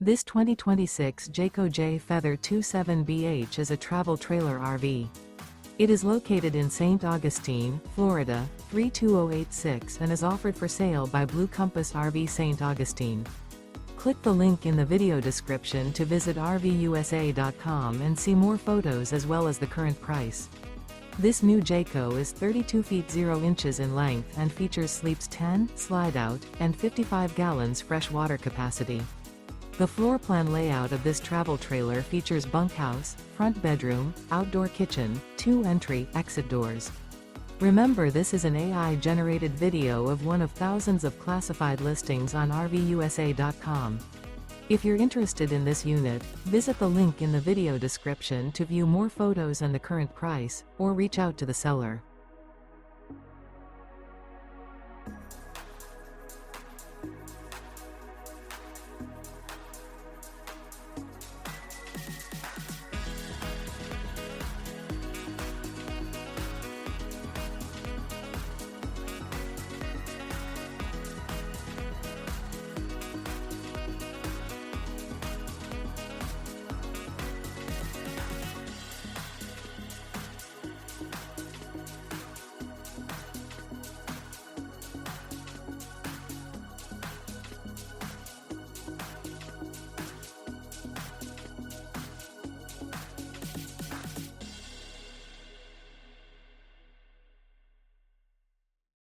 This 2026 Jayco Jay Feather 27BH is a travel trailer RV. It is located in St. Augustine, Florida, 32086 and is offered for sale by Blue Compass RV St. Augustine. Click the link in the video description to visit RVUSA.com and see more photos as well as the current price. This new Jayco is 32 feet 0 inches in length and features sleeps 10, slide-out, and 55 gallons fresh water capacity. The floor plan layout of this travel trailer features bunkhouse, front bedroom, outdoor kitchen, 2 entry/exit doors. Remember, this is an AI-generated video of one of thousands of classified listings on RVUSA.com. If you're interested in this unit, visit the link in the video description to view more photos and the current price, or reach out to the seller.